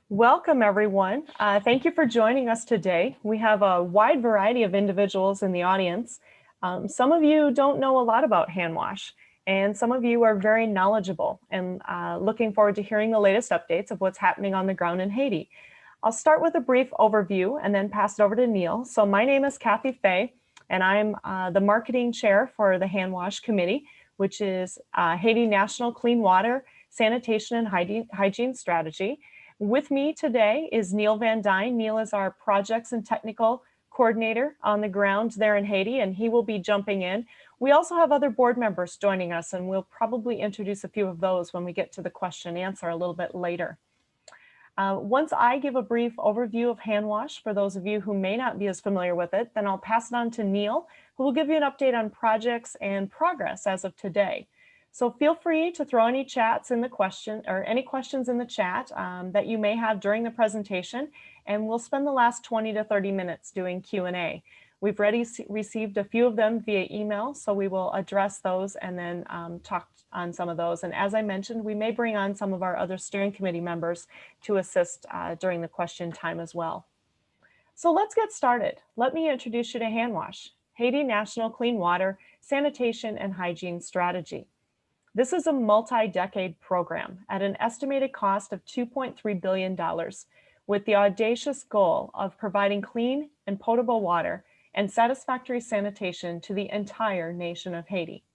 Welcome, everyone. Thank you for joining us today. We have a wide variety of individuals in the audience. Some of you don't know a lot about HANWASH, and some of you are very knowledgeable and looking forward to hearing the latest updates of what's happening on the ground in Haiti. I'll start with a brief overview and then pass it over to Neil. So my name is Kathy Fay, and I'm the marketing chair for the HANWASH committee, which is Haiti National Clean Water, Sanitation, and Hygiene Strategy. With me today is Neil Van Dyne. Neil is our projects and technical coordinator on the ground there in Haiti, and he will be jumping in. We also have other board members joining us, and we'll probably introduce a few of those when we get to the question and answer a little bit later. Once I give a brief overview of HANWASH, for those of you who may not be as familiar with it, then I'll pass it on to Neil, who will give you an update on projects and progress as of today. So feel free to throw any chats in the question or any questions in the chat that you may have during the presentation, and we'll spend the last 20 to 30 minutes doing Q&A. We've already received a few of them via email, so we will address those and then talk on some of those. And as I mentioned, we may bring on some of our other steering committee members to assist during the question time as well. So let's get started. Let me introduce you to HANWASH, Haiti National Clean Water, Sanitation, and Hygiene Strategy. This is a multi-decade program at an estimated cost of $2.3 billion, with the audacious goal of providing clean and potable water and satisfactory sanitation to the entire nation of Haiti.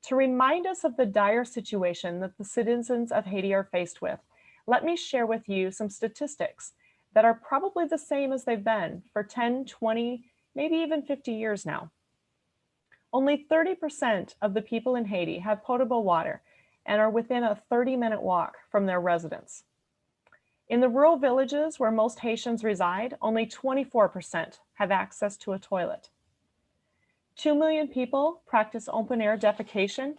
To remind us of the dire situation that the citizens of Haiti are faced with, let me share with you some statistics that are probably the same as they've been for 10, 20, maybe even 50 years now. Only 30% of the people in Haiti have potable water and are within a 30-minute walk from their residence. In the rural villages where most Haitians reside, only 24% have access to a toilet. 2 million people practice open-air defecation,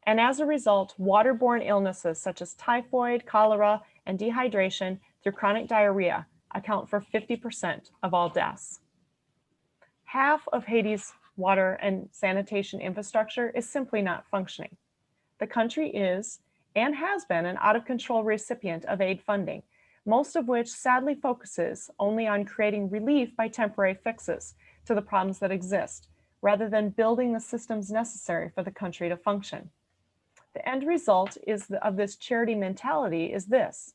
and as a result, waterborne illnesses such as typhoid, cholera, and dehydration through chronic diarrhea account for 50% of all deaths. Half of Haiti's water and sanitation infrastructure is simply not functioning. The country is and has been an out-of-control recipient of aid funding, most of which sadly focuses only on creating relief by temporary fixes to the problems that exist, rather than building the systems necessary for the country to function. The end result of this charity mentality is this: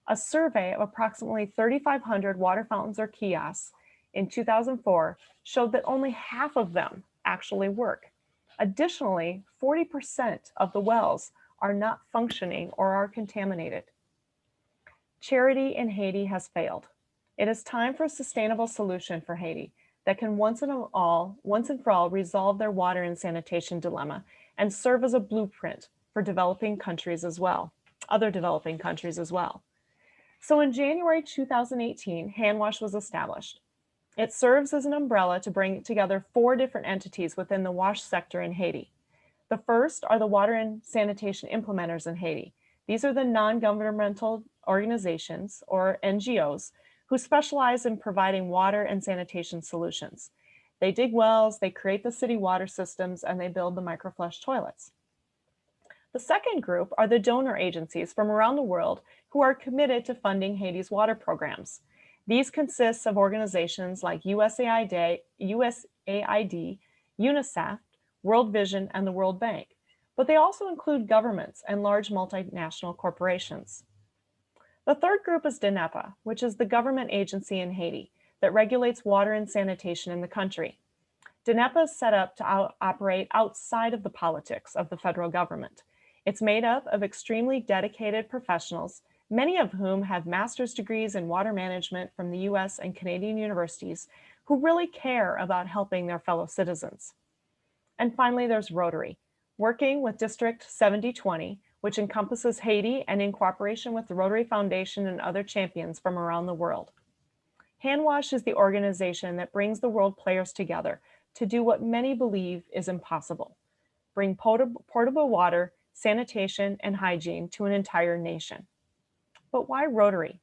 a survey of approximately 3,500 water fountains or kiosks in 2004 showed that only half of them actually work. Additionally, 40% of the wells are not functioning or are contaminated. Charity in Haiti has failed. It is time for a sustainable solution for Haiti that can once and for all resolve their water and sanitation dilemma and serve as a blueprint for developing countries as well, other developing countries as well. So in January 2018, HANWASH was established. It serves as an umbrella to bring together 4 different entities within the WASH sector in Haiti. The first are the water and sanitation implementers in Haiti. These are the non-governmental organizations, or NGOs, who specialize in providing water and sanitation solutions. They dig wells, they create the city water systems, and they build the microflush toilets. The second group are the donor agencies from around the world who are committed to funding Haiti's water programs. These consist of organizations like USAID, UNICEF, World Vision, and the World Bank, but they also include governments and large multinational corporations. The third group is DENEPA, which is the government agency in Haiti that regulates water and sanitation in the country. DENEPA is set up to operate outside of the politics of the federal government. It's made up of extremely dedicated professionals, many of whom have master's degrees in water management from the US and Canadian universities, who really care about helping their fellow citizens. And finally, there's Rotary, working with District 7020, which encompasses Haiti and in cooperation with the Rotary Foundation and other champions from around the world. HANWASH is the organization that brings the world players together to do what many believe is impossible: bring potable water, sanitation, and hygiene to an entire nation. But why Rotary?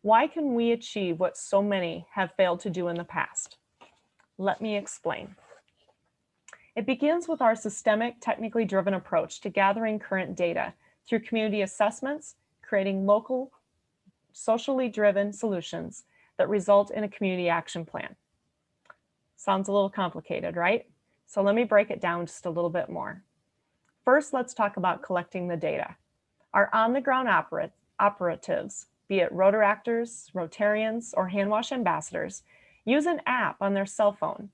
Why can we achieve what so many have failed to do in the past? Let me explain. It begins with our systemic, technically driven approach to gathering current data through community assessments, creating local socially driven solutions that result in a community action plan. Sounds a little complicated, right? So let me break it down just a little bit more. First, let's talk about collecting the data. Our on-the-ground operatives, be it Rotaractors, Rotarians, or HANWASH ambassadors, use an app on their cell phone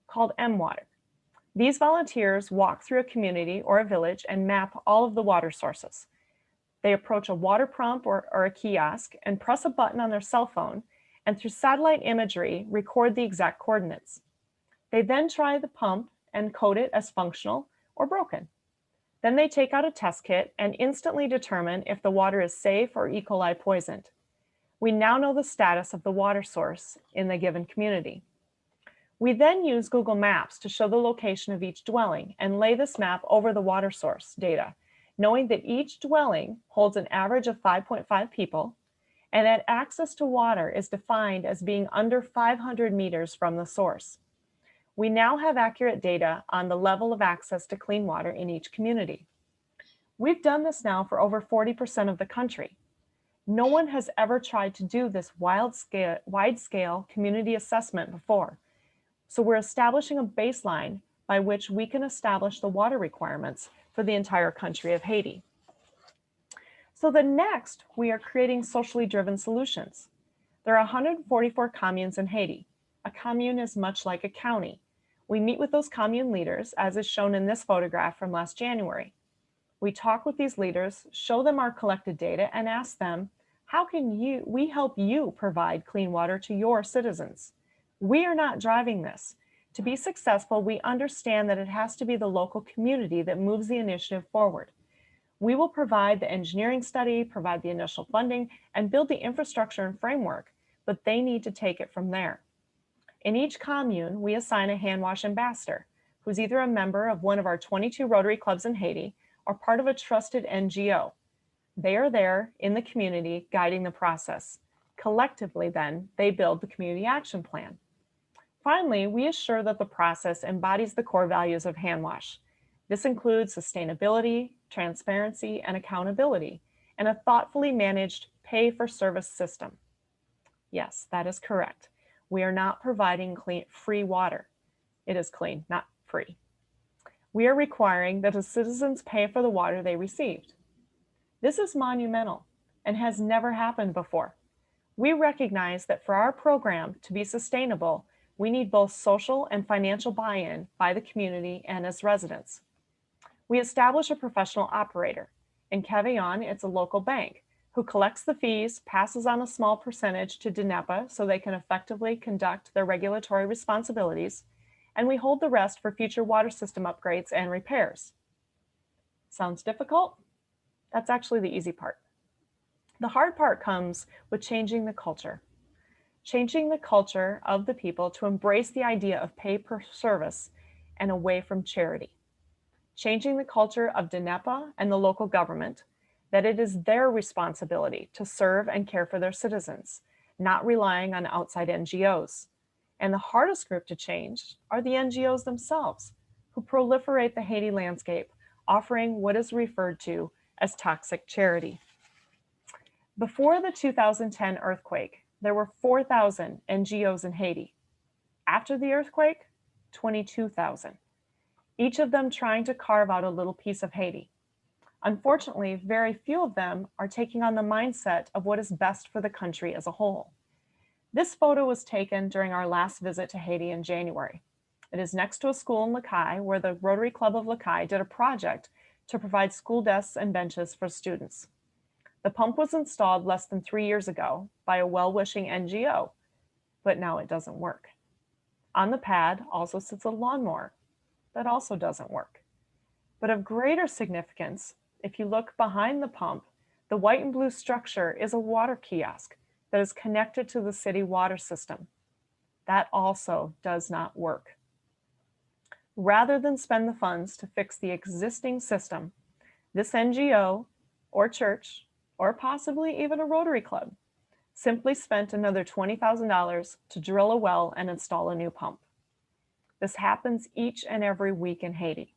called mWater. These volunteers walk through a community or a village and map all of the water sources. They approach a water pump or a kiosk and press a button on their cell phone, and through satellite imagery, record the exact coordinates. They then try the pump and code it as functional or broken. Then they take out a test kit and instantly determine if the water is safe or E. coli poisoned. We now know the status of the water source in the given community. We then use Google Maps to show the location of each dwelling and lay this map over the water source data, knowing that each dwelling holds an average of 5.5 people and that access to water is defined as being under 500 meters from the source. We now have accurate data on the level of access to clean water in each community. We've done this now for over 40% of the country. No one has ever tried to do this wide-scale community assessment before. So we're establishing a baseline by which we can establish the water requirements for the entire country of Haiti. So next, we are creating socially driven solutions. There are 144 communes in Haiti. A commune is much like a county. We meet with those commune leaders, as is shown in this photograph from last January. We talk with these leaders, show them our collected data, and ask them, how can we help you provide clean water to your citizens? We are not driving this. To be successful, we understand that it has to be the local community that moves the initiative forward. We will provide the engineering study, provide the initial funding, and build the infrastructure and framework, but they need to take it from there. In each commune, we assign a HANWASH ambassador, who's either a member of one of our 22 Rotary clubs in Haiti or part of a trusted NGO. They are there in the community guiding the process. Collectively, then, they build the community action plan. Finally, we assure that the process embodies the core values of HANWASH. This includes sustainability, transparency, and accountability, and a thoughtfully managed pay-for-service system. Yes, that is correct. We are not providing free water. It is clean, not free. We are requiring that the citizens pay for the water they received. This is monumental and has never happened before. We recognize that for our program to be sustainable, we need both social and financial buy-in by the community and as residents. We establish a professional operator. In Cavaillon, it's a local bank who collects the fees, passes on a small percentage to DNEPA so they can effectively conduct their regulatory responsibilities, and we hold the rest for future water system upgrades and repairs. Sounds difficult? That's actually the easy part. The hard part comes with changing the culture. Changing the culture of the people to embrace the idea of pay per service and away from charity. Changing the culture of DNEPA and the local government that it is their responsibility to serve and care for their citizens, not relying on outside NGOs. And the hardest group to change are the NGOs themselves, who proliferate the Haiti landscape, offering what is referred to as toxic charity. Before the 2010 earthquake, there were 4,000 NGOs in Haiti. After the earthquake, 22,000, each of them trying to carve out a little piece of Haiti. Unfortunately, very few of them are taking on the mindset of what is best for the country as a whole. This photo was taken during our last visit to Haiti in January. It is next to a school in Lacaille where the Rotary Club of Lacaille did a project to provide school desks and benches for students. The pump was installed less than 3 years ago by a well-wishing NGO, but now it doesn't work. On the pad also sits a lawnmower that also doesn't work. But of greater significance, if you look behind the pump, the white and blue structure is a water kiosk that is connected to the city water system. That also does not work. Rather than spend the funds to fix the existing system, this NGO or church, or possibly even a Rotary Club, simply spent another $20,000 to drill a well and install a new pump. This happens each and every week in Haiti.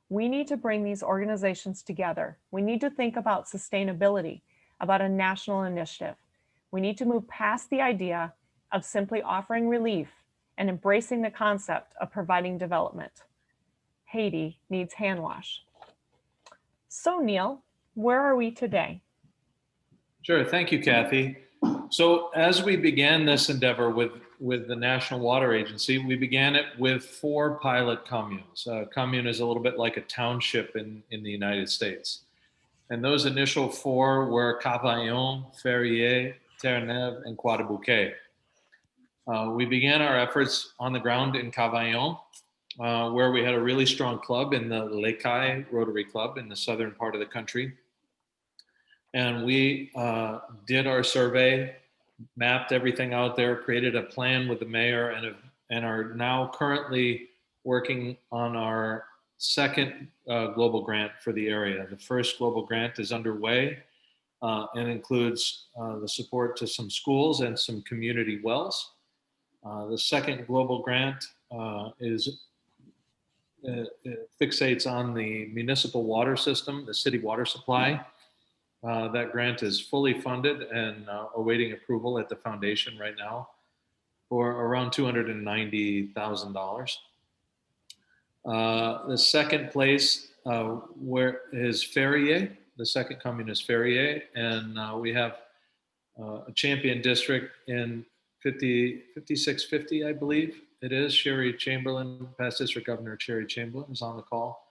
We need to bring these organizations together. We need to think about sustainability, about a national initiative. We need to move past the idea of simply offering relief and embracing the concept of providing development. Haiti needs hand wash. So Neil, where are we today? Sure, thank you, Kathy. So as we began this endeavor with the National Water Agency, we began it with 4 pilot communes. A commune is a little bit like a township in the United States. And those initial 4 were Cavaillon, Ferrier, Terre-Neuve, and Croix-des-Bouquets. We began our efforts on the ground in Cavaillon, where we had a really strong club in the L'Écaille Rotary Club in the southern part of the country. And we did our survey, mapped everything out there, created a plan with the mayor, and are now currently working on our second global grant for the area. The first global grant is underway and includes the support to some schools and some community wells. The second global grant fixates on the municipal water system, the city water supply. That grant is fully funded and awaiting approval at the foundation right now for around $290,000. The second place where is Ferrier. The second commune is Ferrier, and we have a champion district in 5650, I believe it is. Sherry Chamberlain, past district governor Sherry Chamberlain, is on the call.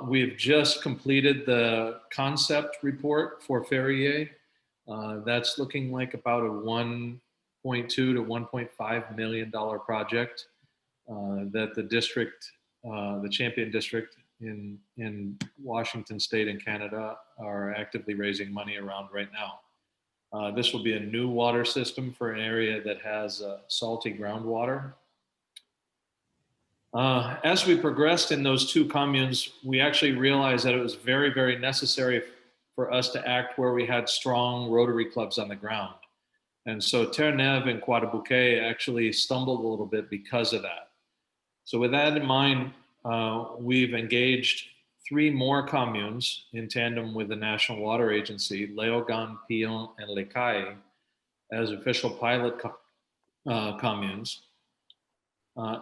We've just completed the concept report for Ferrier. That's looking like about a $1.2 to $1.5 million project that the district, the champion district in Washington State and Canada are actively raising money around right now. This will be a new water system for an area that has salty groundwater. As we progressed in those 2 communes, we actually realized that it was very, very necessary for us to act where we had strong Rotary clubs on the ground. And so Terre-Neuve and Croix-des-Bouquets actually stumbled a little bit because of that. So with that in mind, we've engaged 3 more communes in tandem with the National Water Agency, Léogâne, Pillon, and L'Écaille, as official pilot communes.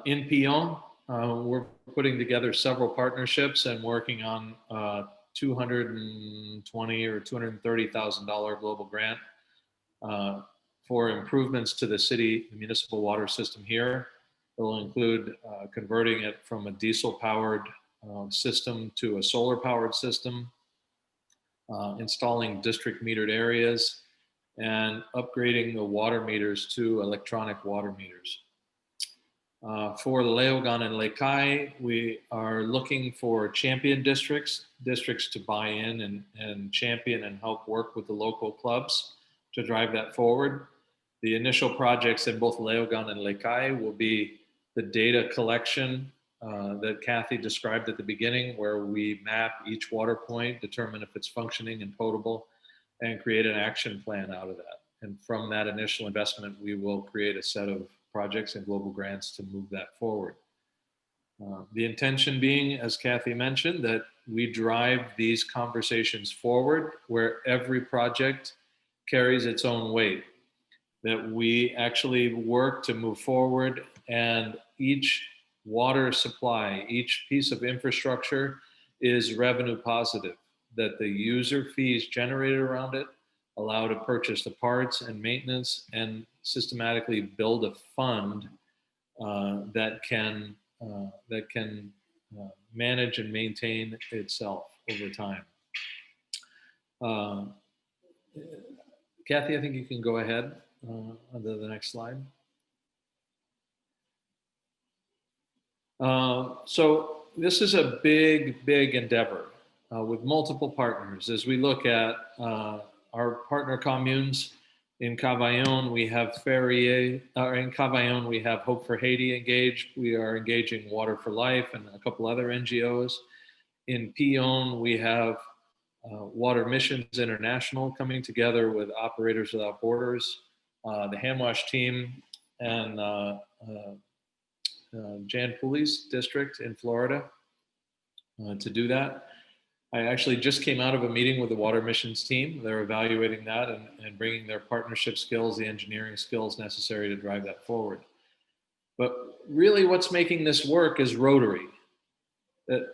In Pillon, we're putting together several partnerships and working on $220,000 or $230,000 global grant for improvements to the city, the municipal water system here. It will include converting it from a diesel-powered system to a solar-powered system, installing district metered areas, and upgrading the water meters to electronic water meters. For Léogâne and L'Écaille, we are looking for champion districts to buy in and champion and help work with the local clubs to drive that forward. The initial projects in both Léogâne and L'Écaille will be the data collection that Kathy described at the beginning, where we map each water point, determine if it's functioning and potable, and create an action plan out of that. And from that initial investment, we will create a set of projects and global grants to move that forward. The intention being, as Kathy mentioned, that we drive these conversations forward where every project carries its own weight, that we actually work to move forward, and each water supply, each piece of infrastructure is revenue positive, that the user fees generated around it allow to purchase the parts and maintenance and systematically build a fund that can manage and maintain itself over time. Kathy, I think you can go ahead on to the next slide. So this is a big, big endeavor with multiple partners. As we look at our partner communes, in Cavaillon, we have Ferrier, in Cavaillon, we have Hope for Haiti engaged. We are engaging Water for Life and a couple other NGOs. In Pillon, we have Water Missions International coming together with Operators Without Borders, the HANWASH team, and Jan Pooley's district in Florida to do that. I actually just came out of a meeting with the water missions team. They're evaluating that and bringing their partnership skills, the engineering skills necessary to drive that forward. But really what's making this work is Rotary.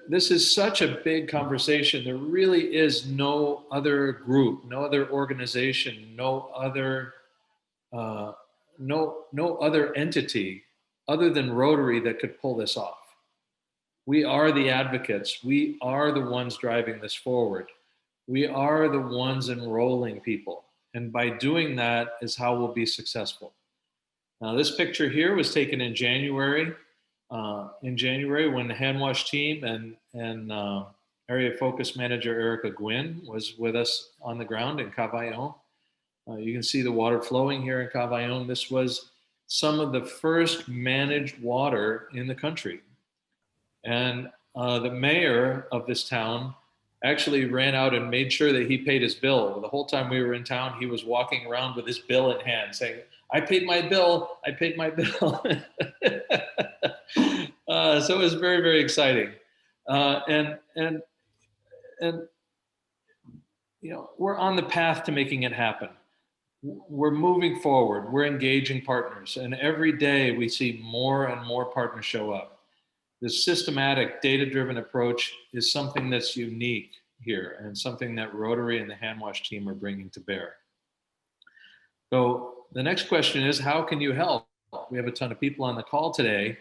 This is such a big conversation. There really is no other group, no other organization, uh, no other entity other than Rotary that could pull this off. We are the advocates. We are the ones driving this forward. We are the ones enrolling people. And by doing that is how we'll be successful. Now, this picture here was taken in January. When the HANWASH team and area focus manager Erica Gwynn was with us on the ground in Cavaillon. You can see the water flowing here in Cavaillon. This was some of the first managed water in the country. And the mayor of this town actually ran out and made sure that he paid his bill. The whole time we were in town, he was walking around with his bill in hand saying, I paid my bill, I paid my bill. So it was very, very exciting. And you know, we're on the path to making it happen. We're moving forward, we're engaging partners, and every day we see more and more partners show up. This systematic, data-driven approach is something that's unique here and something that Rotary and the HANWASH team are bringing to bear. So the next question is, how can you help? We have a ton of people on the call today,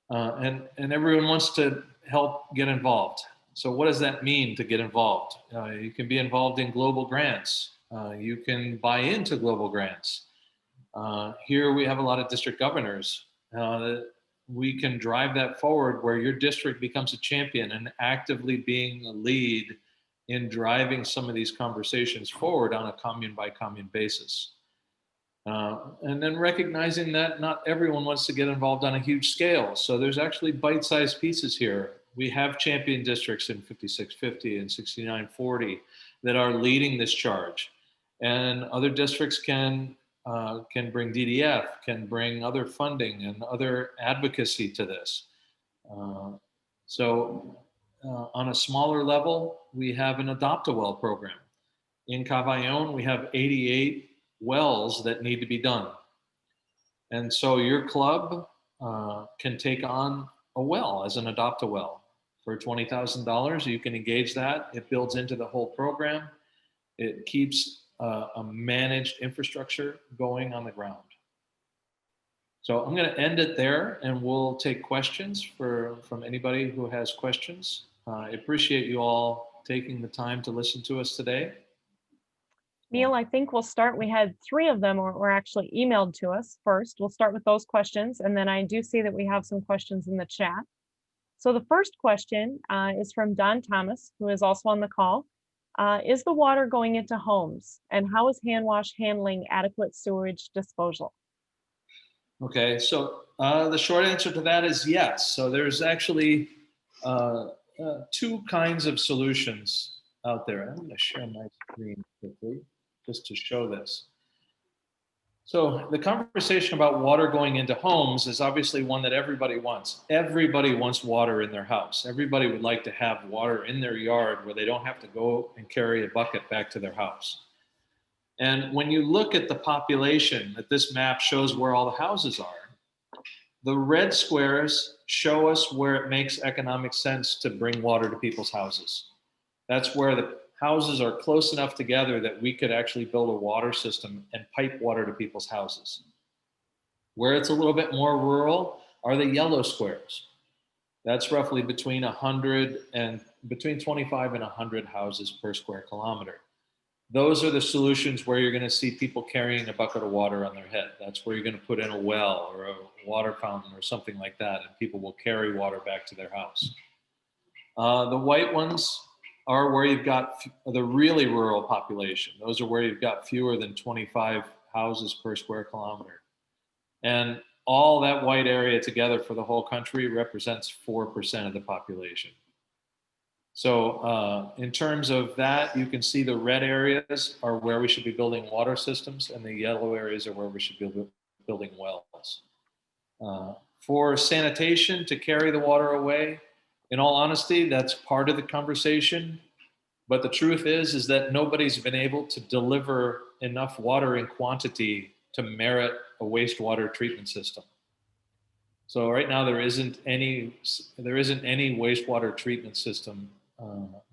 and everyone wants to help get involved. So what does that mean to get involved? You can be involved in global grants. You can buy into global grants. Here we have a lot of district governors. We can drive that forward where your district becomes a champion and actively being a lead in driving some of these conversations forward on a commune by commune basis. And then recognizing that not everyone wants to get involved on a huge scale. So there's actually bite-sized pieces here. We have champion districts in 5650 and 16Nov2020 that are leading this charge. And other districts can bring DDF, can bring other funding and other advocacy to this. On a smaller level, we have an Adopt-A-Well program. In Cavaillon, we have 88 wells that need to be done. And so your club can take on a well as an Adopt-A-Well. For $20,000, you can engage that. It builds into the whole program. It keeps a managed infrastructure going on the ground. So I'm going to end it there, and we'll take questions from anybody who has questions. I appreciate you all taking the time to listen to us today. Neil, I think we'll start. We had 3 of them were actually emailed to us first. We'll start with those questions, and then I do see that we have some questions in the chat. So the first question is from Don Thomas, who is also on the call. Is the water going into homes, and how is HANWASH handling adequate sewage disposal? Okay, so the short answer to that is yes. So there's actually 2 kinds of solutions out there. I'm going to share my screen quickly just to show this. So the conversation about water going into homes is obviously one that everybody wants. Everybody wants water in their house. Everybody would like to have water in their yard where they don't have to go and carry a bucket back to their house. And when you look at the population, that this map shows where all the houses are, the red squares show us where it makes economic sense to bring water to people's houses. That's where the houses are close enough together that we could actually build a water system and pipe water to people's houses. Where it's a little bit more rural are the yellow squares. That's roughly between 25 and 100 houses per square kilometer. Those are the solutions where you're going to see people carrying a bucket of water on their head. That's where you're going to put in a well or a water fountain or something like that, and people will carry water back to their house. The white ones are where you've got the really rural population. Those are where you've got fewer than 25 houses per square kilometer. And all that white area together for the whole country represents 4% of the population. So in terms of that, you can see the red areas are where we should be building water systems, and the yellow areas are where we should be building wells. For sanitation to carry the water away, In all honesty, that's part of the conversation. But the truth is that nobody's been able to deliver enough water in quantity to merit a wastewater treatment system. So right now there isn't any wastewater treatment system,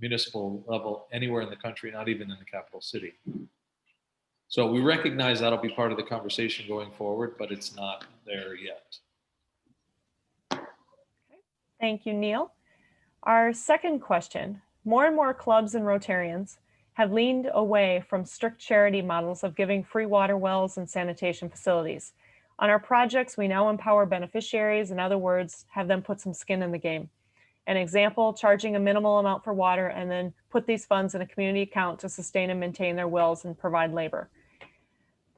municipal level, anywhere in the country, not even in the capital city. So we recognize that'll be part of the conversation going forward, but it's not there yet. Thank you, Neil. Our second question: more and more clubs and Rotarians have leaned away from strict charity models of giving free water wells and sanitation facilities. On our projects, we now empower beneficiaries, in other words, have them put some skin in the game. An example, charging a minimal amount for water and then put these funds in a community account to sustain and maintain their wells and provide labor.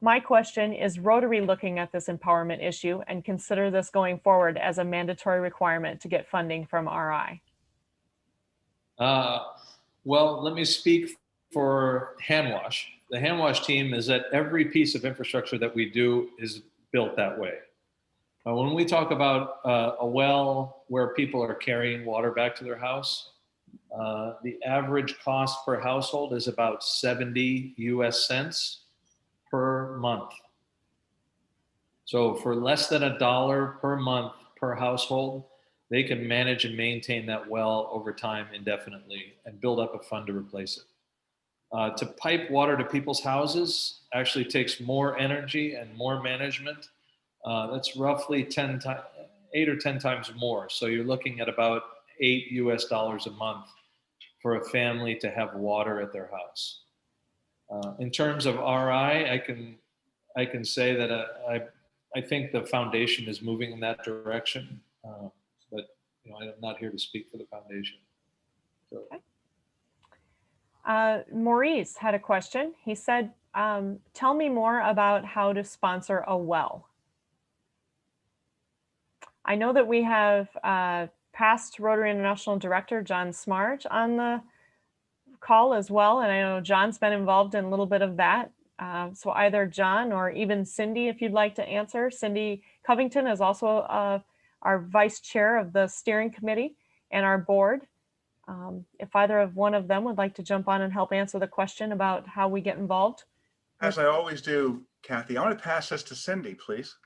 My question is Rotary looking at this empowerment issue and consider this going forward as a mandatory requirement to get funding from RI? Well, let me speak for HANWASH. The HANWASH team is that every piece of infrastructure that we do is built that way. When we talk about a well where people are carrying water back to their house, the average cost per household is about 70 US cents per month. So for less than $1 per month per household, they can manage and maintain that well over time indefinitely and build up a fund to replace it. To pipe water to people's houses actually takes more energy and more management. That's roughly 8 or 10 times more. So you're looking at about $8 US a month for a family to have water at their house. In terms of RI, I can say that I think the foundation is moving in that direction, but I'm not here to speak for the foundation. So. Okay. Maurice had a question. He said, tell me more about how to sponsor a well. I know that we have past Rotary International Director John Smart on the call as well, and I know John's been involved in a little bit of that. So either John or even Cindy, if you'd like to answer. Cindy Covington is also our vice chair of the steering committee and our board. If either of one of them would like to jump on and help answer the question about how we get involved. As I always do, Kathy, I want to pass this to Cindy, please.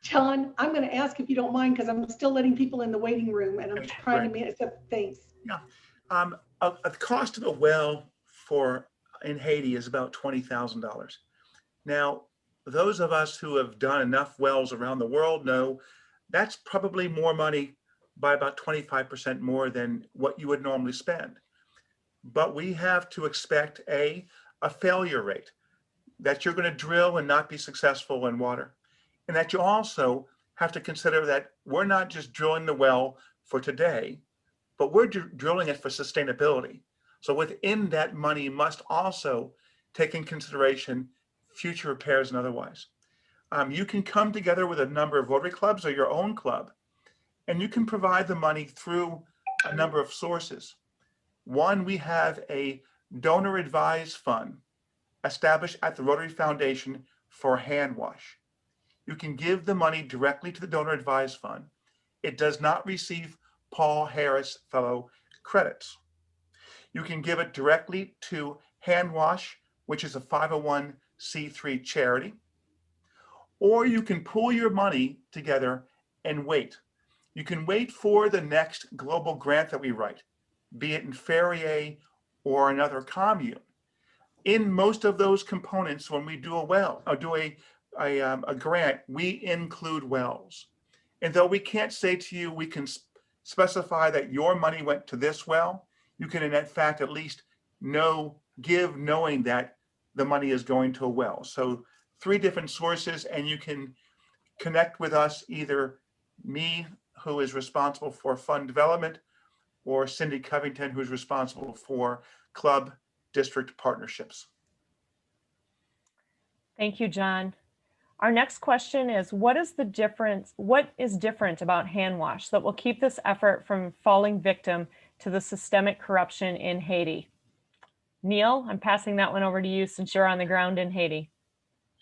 John, I'm going to ask if you don't mind, because I'm still letting people in the waiting room and I'm trying to manage things. Yeah. The cost of a well in Haiti is about $20,000. Now, those of us who have done enough wells around the world know that's probably more money by about 25% more than what you would normally spend. But we have to expect a failure rate, that you're going to drill and not be successful in water. And that you also have to consider that we're not just drilling the well for today, but we're drilling it for sustainability. So within that money must also take in consideration future repairs and otherwise. You can come together with a number of Rotary clubs or your own club, and you can provide the money through a number of sources. One, we have a donor advised fund established at the Rotary Foundation for HANWASH. You can give the money directly to the donor advised fund. It does not receive Paul Harris Fellow credits. You can give it directly to HANWASH, which is a 501c3 charity, or you can pool your money together and wait. You can wait for the next global grant that we write, be it in Ferrier or another commune. In most of those components, when we do a well or do a grant, we include wells. And though we can't say to you, we can specify that your money went to this well, you can in fact at least give knowing that the money is going to a well. So 3 different sources, and you can connect with us, either me, who is responsible for fund development, or Cindy Covington, who's responsible for club district partnerships. Thank you, John. Our next question is, what is different about HANWASH that will keep this effort from falling victim to the systemic corruption in Haiti? Neil, I'm passing that one over to you since you're on the ground in Haiti.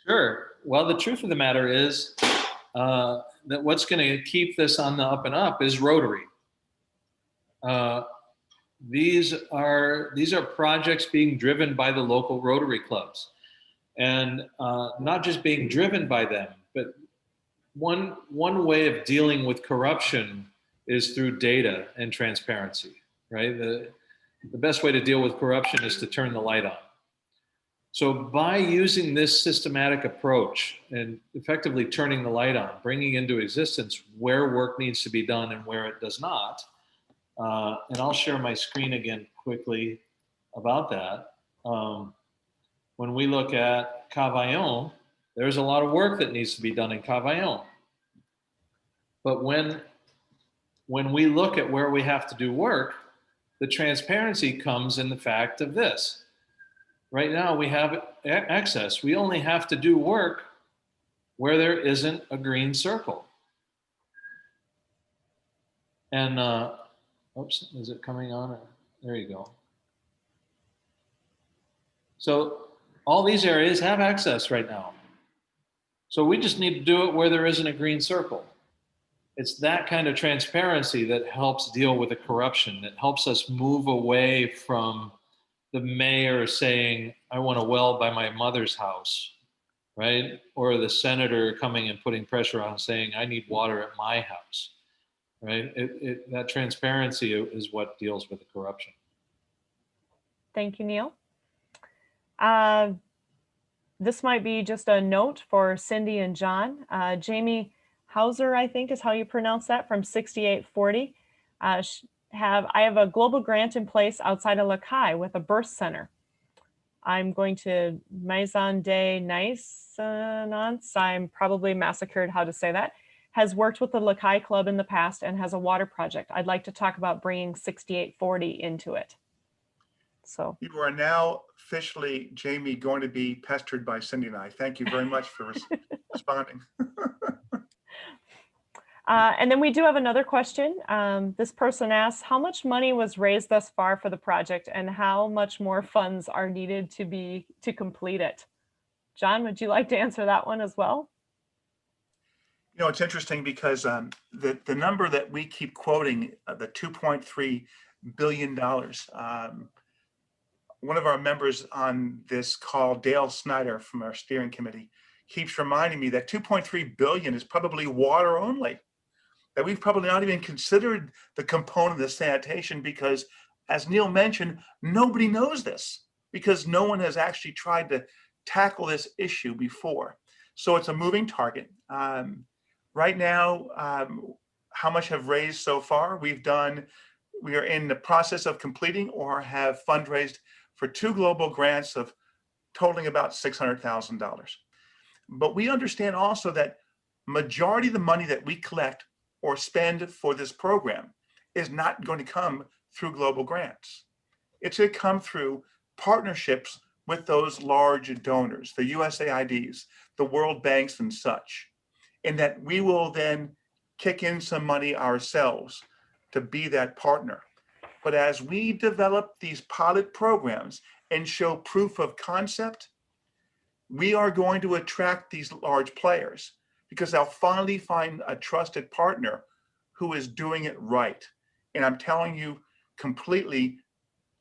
Sure. Well, the truth of the matter is that what's going to keep this on the up and up is Rotary. These are projects being driven by the local Rotary clubs, and not just being driven by them, but one way of dealing with corruption is through data and transparency, right? The best way to deal with corruption is to turn the light on. So by using this systematic approach and effectively turning the light on, bringing into existence where work needs to be done and where it does not, and I'll share my screen again quickly about that. When we look at Cavaillon, there's a lot of work that needs to be done in Cavaillon. But when we look at where we have to do work, the transparency comes in the fact of this. Right now we have access. We only have to do work where there isn't a green circle. And, oops, is it coming on? There you go. So all these areas have access right now. So we just need to do it where there isn't a green circle. It's that kind of transparency that helps deal with the corruption, that helps us move away from the mayor saying, I want a well by my mother's house, right? Or the senator coming and putting pressure on saying, I need water at my house, right? That transparency is what deals with the corruption. Thank you, Neil. This might be just a note for Cindy and John. Jamie Hauser, I think is how you pronounce that, from 6840. I have a global grant in place outside of Lakai with a birth center. I'm going to Maison de Naissance, I'm probably massacred how to say that, has worked with the Lakai Club in the past and has a water project. I'd like to talk about bringing 6840 into it. So you are now officially, Jamie, going to be pestered by Cindy and I. Thank you very much for responding. And then we do have another question. This person asks, how much money was raised thus far for the project and how much more funds are needed to complete it? John, would you like to answer that one as well? You know, it's interesting because the number that we keep quoting, the $2.3 billion, one of our members on this call, Dale Snyder from our steering committee, keeps reminding me that 2.3 billion is probably water only, that we've probably not even considered the component of the sanitation because, as Neil mentioned, nobody knows this because no one has actually tried to tackle this issue before. So it's a moving target. Right now, how much have raised so far? We are in the process of completing or have fundraised for 2 global grants of totaling about $600,000. But we understand also that majority of the money that we collect or spend for this program is not going to come through global grants. It's going to come through partnerships with those large donors, the USAIDs, the World Banks and such, and that we will then kick in some money ourselves to be that partner. But as we develop these pilot programs and show proof of concept, we are going to attract these large players because they'll finally find a trusted partner who is doing it right. And I'm telling you completely,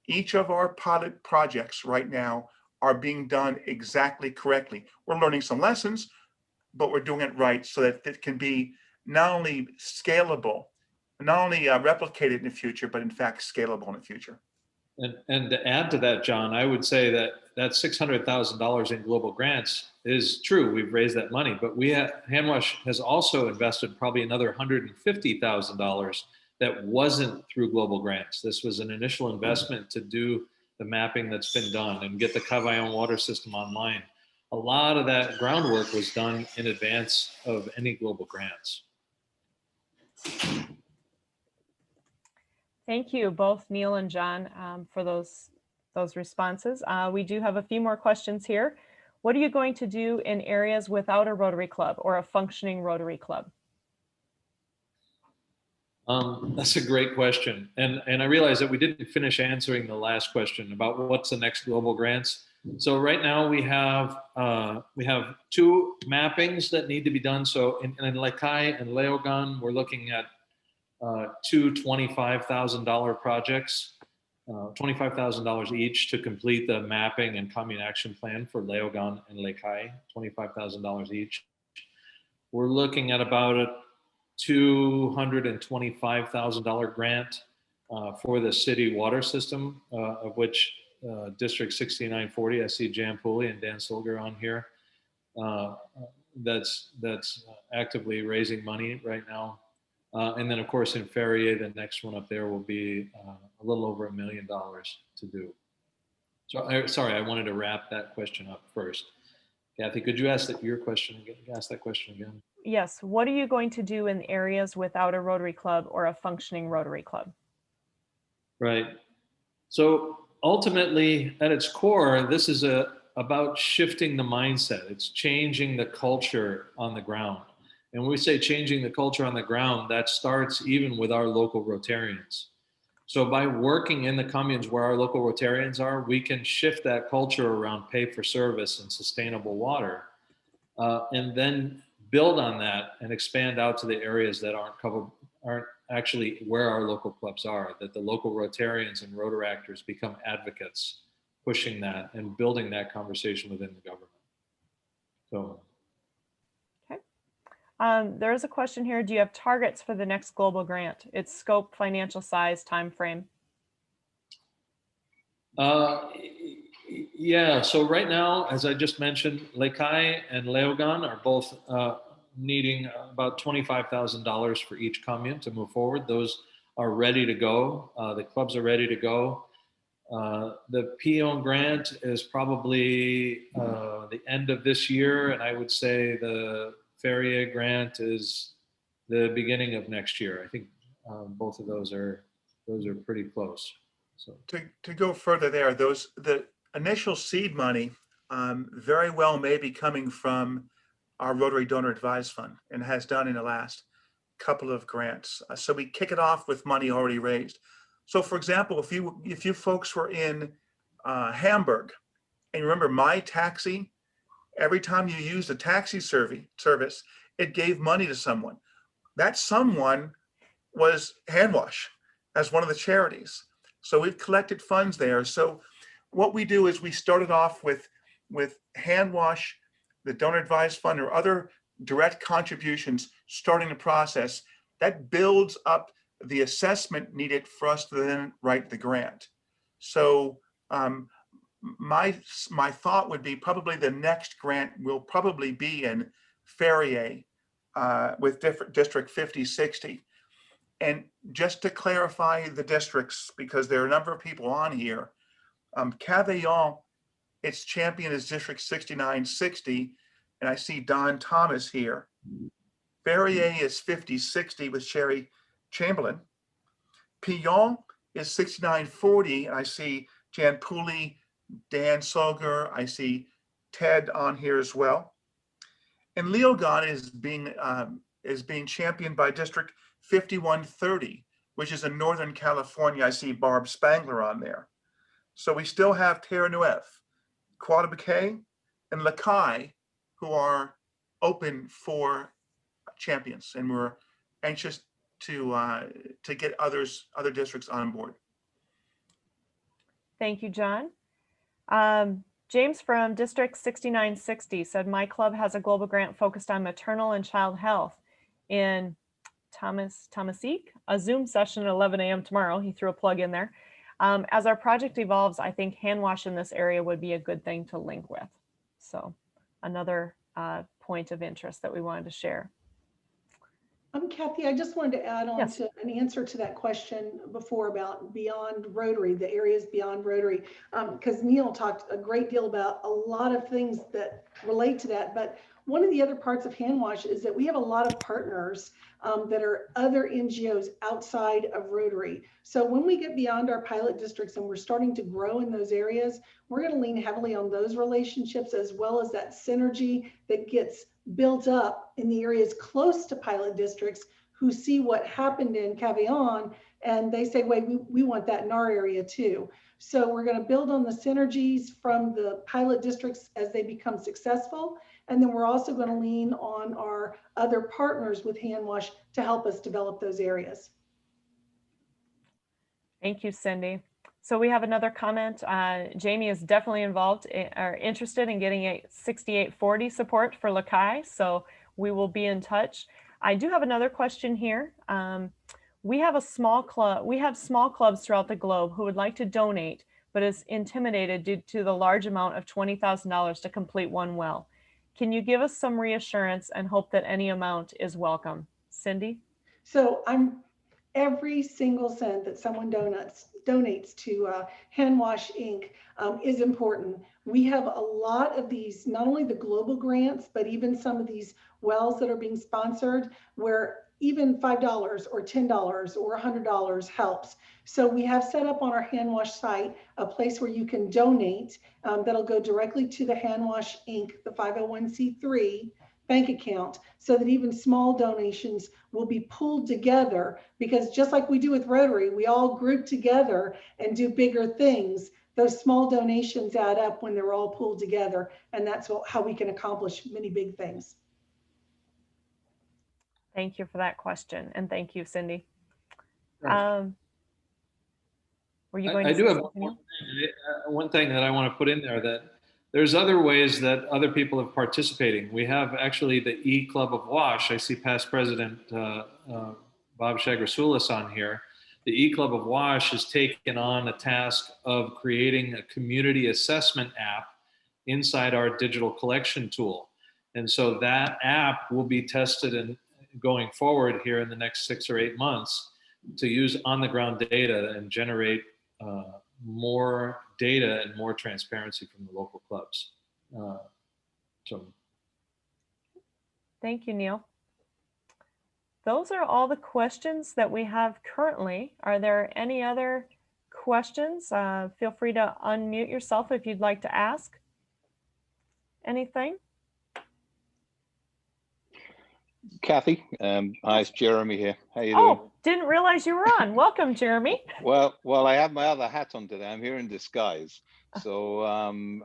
each of our pilot projects right now are being done exactly correctly. We're learning some lessons, but we're doing it right so that it can be not only scalable, not only replicated in the future, but in fact scalable in the future. And to add to that, John, I would say that $600,000 in global grants is true. We've raised that money, but HANWASH has also invested probably another $150,000 that wasn't through global grants. This was an initial investment to do the mapping that's been done and get the Cavaillon water system online. A lot of that groundwork was done in advance of any global grants. Thank you both, Neil and John, for those responses. We do have a few more questions here. What are you going to do in areas without a Rotary Club or a functioning Rotary Club? That's a great question. And I realize that we didn't finish answering the last question about what's the next global grants. So right now we have 2 mappings that need to be done. So in Lekai and Leogan, we're looking at 2 $25,000 projects, $25,000 each to complete the mapping and commune action plan for Leogan and Lekai, $25,000 each. We're looking at about a $225,000 grant for the city water system, of which District 16Nov2020, I see Jan Pooley and Dan Solger on here. That's actively raising money right now. And then, of course, in Ferrier, the next one up there will be a little over $1 million to do. So, sorry, I wanted to wrap that question up first. Kathy, could you ask your question again? Ask that question again. Yes. What are you going to do in areas without a Rotary Club or a functioning Rotary Club? Right. So ultimately, at its core, this is about shifting the mindset. It's changing the culture on the ground. And when we say changing the culture on the ground, that starts even with our local Rotarians. So by working in the communes where our local Rotarians are, we can shift that culture around pay for service and sustainable water, and then build on that and expand out to the areas that aren't actually where our local clubs are, that the local Rotarians and Rotaractors become advocates, pushing that and building that conversation within the government. So. Okay. There is a question here. Do you have targets for the next global grant? Its scope, financial size, time frame? Yeah, so right now, as I just mentioned, Lekai and Leogan are both needing about $25,000 for each commune to move forward. Those are ready to go. The clubs are ready to go. The Pion grant is probably the end of this year, and I would say the Ferrier grant is the beginning of next year. I think both of those are pretty close. So to go further there, the initial seed money very well may be coming from our Rotary Donor Advised Fund, and has done in the last couple of grants. So we kick it off with money already raised. So for example, if you folks were in Hamburg, and you remember My Taxi, every time you used a taxi service, it gave money to someone. That someone was HANWASH as one of the charities. So we've collected funds there. So what we do is we started off with HANWASH, the Donor Advised Fund, or other direct contributions starting the process. That builds up the assessment needed for us to then write the grant. So my thought would be probably the next grant will probably be in Ferrier with District 5060. And just to clarify the districts, because there are a number of people on here, Cavaillon, its champion is District 6960, and I see Don Thomas here. Ferrier is 5060 with Sherry Chamberlain. Pion is 6940, and I see Jan Pooley, Dan Solger, I see Ted on here as well. And Leogan is being championed by District 5130, which is in Northern California. I see Barb Spangler on there. So we still have Terre Neuve, Quadabaquet, and Lekai, who are open for champions, and we're anxious to get other districts on board. Thank you, John. James from District 6960 said, my club has a global grant focused on maternal and child health in Thomasik, a Zoom session at 11 a.m. tomorrow. He threw a plug in there. As our project evolves, I think HANWASH in this area would be a good thing to link with. So another point of interest that we wanted to share. Kathy, I just wanted to add on Yes. to an answer to that question before about beyond Rotary, the areas beyond Rotary, because Neil talked a great deal about a lot of things that relate to that. But one of the other parts of HANWASH is that we have a lot of partners that are other NGOs outside of Rotary. So when we get beyond our pilot districts and we're starting to grow in those areas, we're going to lean heavily on those relationships, as well as that synergy that gets built up in the areas close to pilot districts who see what happened in Cavaillon and they say, wait, we want that in our area too. So we're going to build on the synergies from the pilot districts as they become successful. And then we're also going to lean on our other partners with HANWASH to help us develop those areas. Thank you, Cindy. So we have another comment. Jamie is definitely involved or interested in getting a 6840 support for Lakai, so we will be in touch. I do have another question here. We have small clubs throughout the globe who would like to donate, but is intimidated due to the large amount of $20,000 to complete one well. Can you give us some reassurance and hope that any amount is welcome? Cindy? So every single cent that someone donates to HANWASH Inc. Is important. We have a lot of these, not only the global grants, but even some of these wells that are being sponsored where even $5 or $10 or $100 helps. So we have set up on our HANWASH site a place where you can donate that'll go directly to the HANWASH Inc., the 501c3 bank account, so that even small donations will be pulled together, because just like we do with Rotary, we all group together and do bigger things. Those small donations add up when they're all pulled together, and that's how we can accomplish many big things. Thank you for that question, and thank you, Cindy. Sure. Were you going I to do say have something? one thing that I want to put in there, that there's other ways that other people are participating. We have actually the E-Club of WASH. I see past President Bob Shagrasulis on here. The E-Club of WASH has taken on a task of creating a community assessment app inside our digital collection tool. And so that app will be tested and going forward here in the next 6 or 8 months to use on-the-ground data and generate more data and more transparency from the local clubs. Thank you, Neil. Those are all the questions that we have currently. Are there any other questions? Feel free to unmute yourself if you'd like to ask anything. Kathy, hi, it's Jeremy here. How you doing? Oh, didn't realize you were on. Welcome, Jeremy. Well, I have my other hat on today. I'm here in disguise. So I'm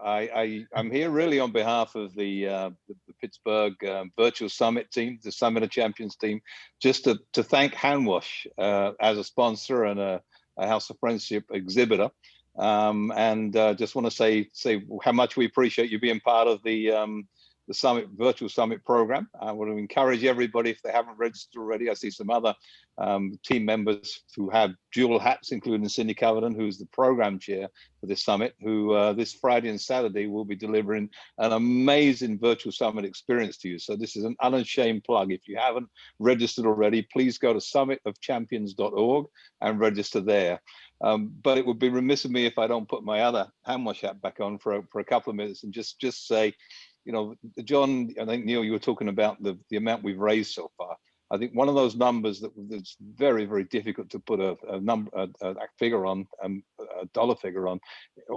here really on behalf of the Pittsburgh Virtual Summit team, the Summit of Champions team, just to thank HANWASH as a sponsor and a House of Friendship exhibitor. And just want to say how much we appreciate you being part of the Summit Virtual Summit program. I want to encourage everybody, if they haven't registered already. I see some other team members who have dual hats, including Cindy Cavadan, who's the program chair for this summit, who this Friday and Saturday will be delivering an amazing virtual summit experience to you. So this is an unashamed plug. If you haven't registered already, please go to summitofchampions.org and register there. But it would be remiss of me if I don't put my other HANWASH hat back on for a couple of minutes and just say, you know, John, I think, Neil, you were talking about the amount we've raised so far. I think one of those numbers that's very, very difficult to put a figure on, a dollar figure on,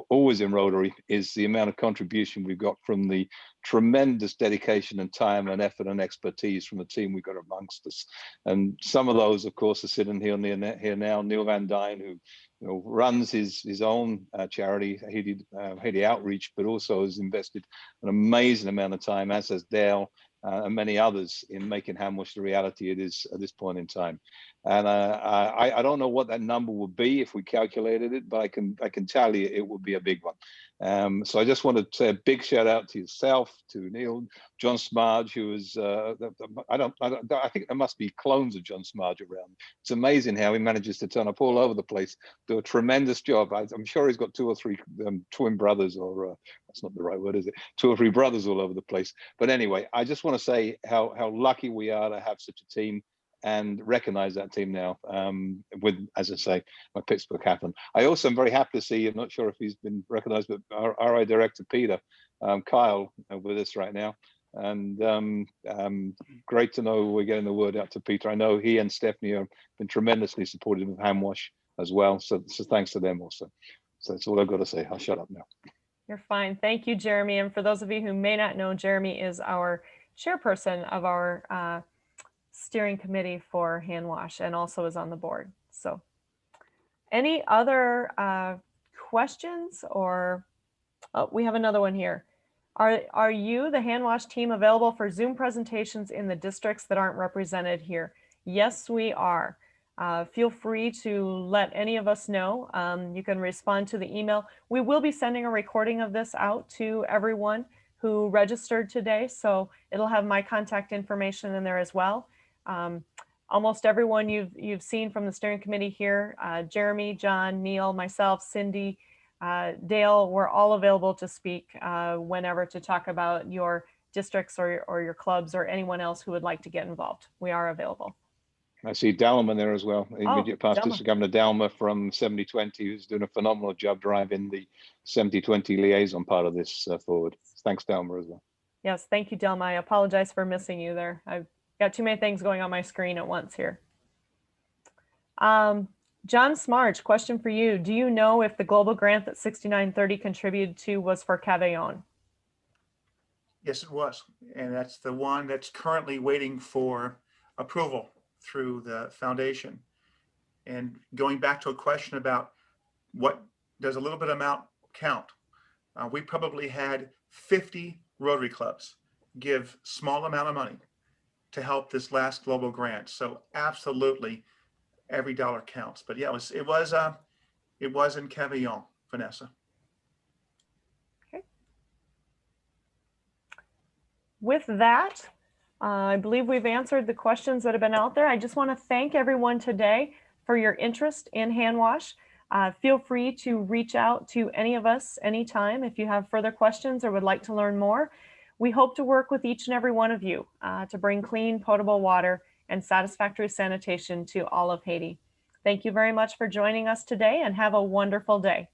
always in Rotary, is the amount of contribution we've got from the tremendous dedication and time and effort and expertise from the team we've got amongst us. And some of those, of course, are sitting here now. Neil Van Dyne, who runs his own charity, Haiti Outreach, but also has invested an amazing amount of time, as has Dale and many others, in making HANWASH the reality it is at this point in time. And I don't know what that number would be if we calculated it, but I can tell you it would be a big one. So I just want to say a big shout out to yourself, to Neil, John Smarge, who is I think there must be clones of John Smarge around. It's amazing how he manages to turn up all over the place, do a tremendous job. I'm sure he's got 2 or 3 twin brothers, or that's not the right word, is it? 2 or 3 brothers all over the place. But anyway, I just want to say how lucky we are to have such a team and recognize that team now with, as I say, my Pittsburgh hat on. I also am very happy to see, I'm not sure if he's been recognized, but our RI director, Peter, Kyle, with us right now. And great to know we're getting the word out to Peter. I know he and Stephanie have been tremendously supportive of HANWASH as well. So thanks to them also. So that's all I've got to say. I'll shut up now. You're fine. Thank you, Jeremy. And for those of you who may not know, Jeremy is our chairperson of our steering committee for HANWASH and also is on the board. So Any other questions or, oh, we have another one here. Are you, the HANWASH team, available for Zoom presentations in the districts that aren't represented here? Yes, we are. Feel free to let any of us know. You can respond to the email. We will be sending a recording of this out to everyone who registered today, so it'll have my contact information in there as well. Almost everyone you've seen from the steering committee here, Jeremy, John, Neil, myself, Cindy, Dale, we're all available to speak whenever to talk about your districts or your clubs or anyone else who would like to get involved. We are available. I see Dalma there as well. Immediate past Dalma. District Governor Dalma from 7020, who's doing a phenomenal job driving the 7020 liaison part of this forward. Thanks, Dalma, as well. Yes, thank you, Delma. I apologize for missing you there. I've got too many things going on my screen at once here. John Smarch, question for you. Do you know if the global grant that 16Nov2020 contributed to was for Cavaillon? Yes, it was. And that's the one that's currently waiting for approval through the foundation. And going back to a question about what does a little bit amount count? We probably had 50 Rotary clubs give small amount of money to help this last global grant. So absolutely every dollar counts. But yeah, it was in Cavaillon, Vanessa. Okay. With that, I believe we've answered the questions that have been out there. I just want to thank everyone today for your interest in HANWASH. Feel free to reach out to any of us anytime if you have further questions or would like to learn more. We hope to work with each and every one of you to bring clean, potable water and satisfactory sanitation to all of Haiti. Thank you very much for joining us today and have a wonderful day.